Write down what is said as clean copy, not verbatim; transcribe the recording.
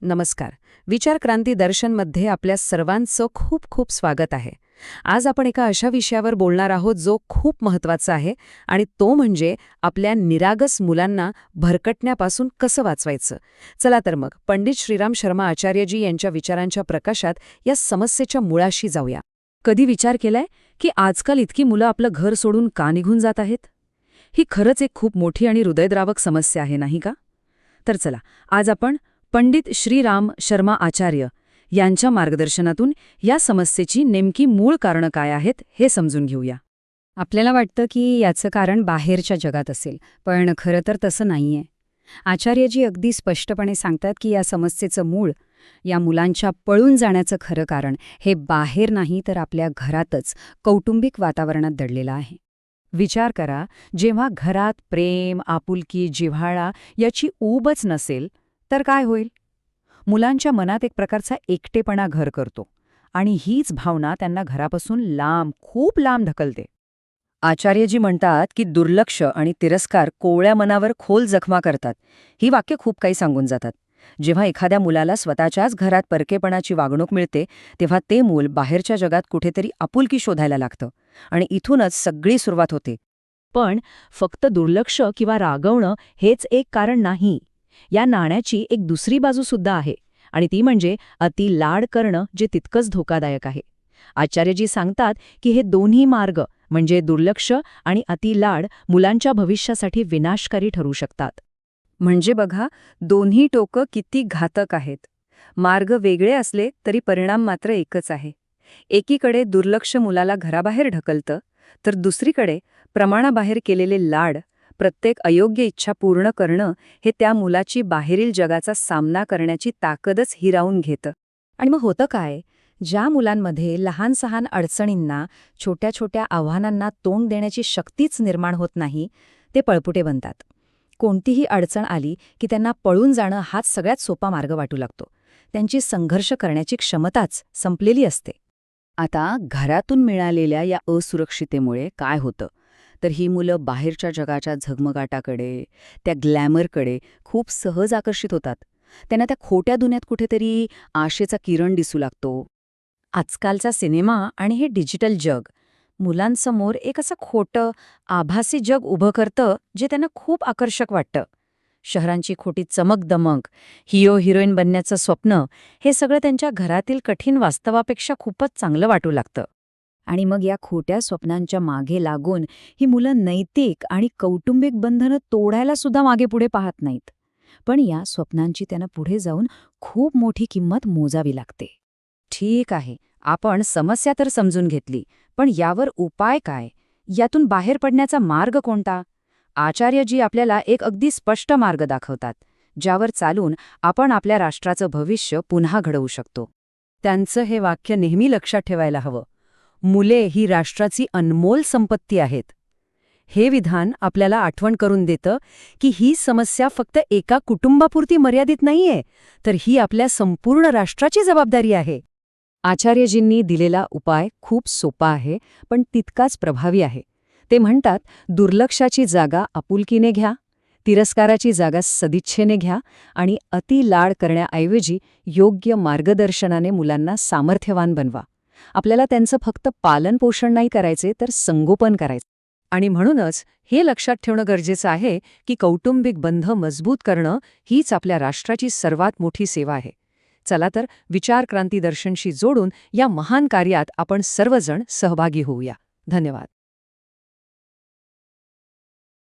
नमस्कार. विचार क्रांती दर्शनमध्ये आपल्या सर्वांचं खूप खूप स्वागत आहे. आज आपण एका अशा विषयावर बोलणार आहोत जो खूप महत्त्वाचा आहे आणि तो म्हणजे आपल्या निरागस मुलांना भरकटण्यापासून कसं वाचवायचं. चला तर मग पंडित श्रीराम शर्मा आचार्यजी यांच्या विचारांच्या प्रकाशात या समस्येच्या मुळाशी जाऊया. कधी विचार केलाय की आजकाल इतकी मुलं आपलं घर सोडून का निघून जात आहेत? ही खरंच एक खूप मोठी आणि हृदयद्रावक समस्या आहे, नाही का? तर चला, आज आपण पंडित श्रीराम शर्मा आचार्य यांच्या मार्गदर्शनातून या समस्येची नेमकी मूळ कारणं काय आहेत हे समजून घेऊया. आपल्याला वाटतं की याचं कारण बाहेरच्या जगात असेल, पण खरं तर तसं नाहीये. आचार्यजी अगदी स्पष्टपणे सांगतात की या समस्येचं मूळ, या मुलांच्या पळून जाण्याचं खरं कारण हे बाहेर नाही तर आपल्या घरातच, कौटुंबिक वातावरणात दडलेलं आहे. विचार करा, जेव्हा घरात प्रेम, आपुलकी, जिव्हाळा याची ऊबच नसेल तर काय होईल? मुलांच्या मनात एक प्रकारचा एकटेपणा घर करतो आणि हीच भावना त्यांना घरापासून लांब, खूप लांब ढकलते. आचार्यजी म्हणतात की दुर्लक्ष आणि तिरस्कार कोवळ्या मनावर खोल जखमा करतात. ही वाक्य खूप काही सांगून जातात. जेव्हा एखाद्या मुलाला स्वतःच्याच घरात परकेपणाची वागणूक मिळते, तेव्हा ते मूल बाहेरच्या जगात कुठेतरी आपुलकी शोधायला लागतं आणि इथूनच सगळी सुरुवात होते. पण फक्त दुर्लक्ष किंवा रागवणं हेच एक कारण नाही. या नाण्याची एक दुसरी बाजू सुद्धा आहे आणि ती म्हणजे अति लाड करणं, जे तितकंच धोकादायक आहे. आचार्यजी सांगतात की हे दोन्ही मार्ग म्हणजे दुर्लक्ष आणि अति लाड मुलांच्या भविष्यासाठी विनाशकारी ठरू शकतात. म्हणजे बघा, दोन्ही टोकं किती घातक आहेत. मार्ग वेगळे असले तरी परिणाम मात्र एकच आहे. एकीकडे दुर्लक्ष मुलाला घराबाहेर ढकलतं, तर दुसरीकडे प्रमाणाबाहेर केलेले लाड, प्रत्येक अयोग्य इच्छा पूर्ण करणं हे त्या मुलाची बाहेरील जगाचा सामना करण्याची ताकदच हिरावून घेतं. आणि मग होतं काय? ज्या मुलांमध्ये लहान सहान अडचणींना, छोट्या छोट्या आव्हानांना तोंड देण्याची शक्तीच निर्माण होत नाही, ते पळपुटे बनतात. कोणतीही अडचण आली की त्यांना पळून जाणं हाच सगळ्यात सोपा मार्ग वाटू लागतो. त्यांची संघर्ष करण्याची क्षमताच संपलेली असते. आता घरातून मिळालेल्या या असुरक्षितेमुळे काय होतं तर ही मुलं बाहेरच्या जगाच्या झगमगाटाकडे, त्या ग्लॅमरकडे खूप सहज आकर्षित होतात. त्यांना त्या खोट्या दुनियात कुठेतरी आशेचा किरण दिसू लागतो. आजकालचा सिनेमा आणि हे डिजिटल जग मुलांसमोर एक असं खोटं, आभासी जग उभं करतं, जे त्यांना खूप आकर्षक वाटतं. शहरांची खोटी चमकदमक, हिरो हिरोईन बनण्याचं स्वप्न, हे सगळं त्यांच्या घरातील कठीण वास्तवापेक्षा खूपच चांगलं वाटू लागतं. आणि मग या खोट्या स्वप्नांच्या मागे लागून ही मुलं नैतिक आणि कौटुंबिक बंधनं तोडायला सुद्धा मागेपुढे पाहत नाहीत. पण या स्वप्नांची त्यांना पुढे जाऊन खूप मोठी किंमत मोजावी लागते. ठीक आहे, आपण समस्या तर समजून घेतली, पण यावर उपाय काय? यातून बाहेर पडण्याचा मार्ग कोणता? आचार्यजी आपल्याला एक अगदी स्पष्ट मार्ग दाखवतात, ज्यावर चालून आपण आपल्या राष्ट्राचं भविष्य पुन्हा घडवू शकतो. त्यांचं हे वाक्य नेहमी लक्षात ठेवायला हवं. मुले ही राष्ट्राची अनमोल संपत्ती आहेत. हे विधान आपल्याला आठवण करून देतं की ही समस्या फक्त एका कुटुंबापुरती मर्यादित नाहीये, तर ही आपल्या संपूर्ण राष्ट्राची जबाबदारी आहे. आचार्यजींनी दिलेला उपाय खूप सोपा आहे, पण तितकाच प्रभावी आहे. ते म्हणतात, दुर्लक्षाची जागा आपुलकीने घ्या, तिरस्काराची जागा सदिच्छेने घ्या आणि अति लाड करण्याऐवजी योग्य मार्गदर्शनाने मुलांना सामर्थ्यवान बनवा. आपल्याला त्यांचं फक्त पालनपोषण नाही करायचे, तर संगोपन करायचे. आणि म्हणूनच हे लक्षात ठेवणं गरजेचं आहे की कौटुंबिक बंध मजबूत करणं हीच आपल्या राष्ट्राची सर्वात मोठी सेवा आहे. चला तर विचार क्रांती दर्शनशी जोडून या महान कार्यात आपण सर्वजण सहभागी होऊया. धन्यवाद.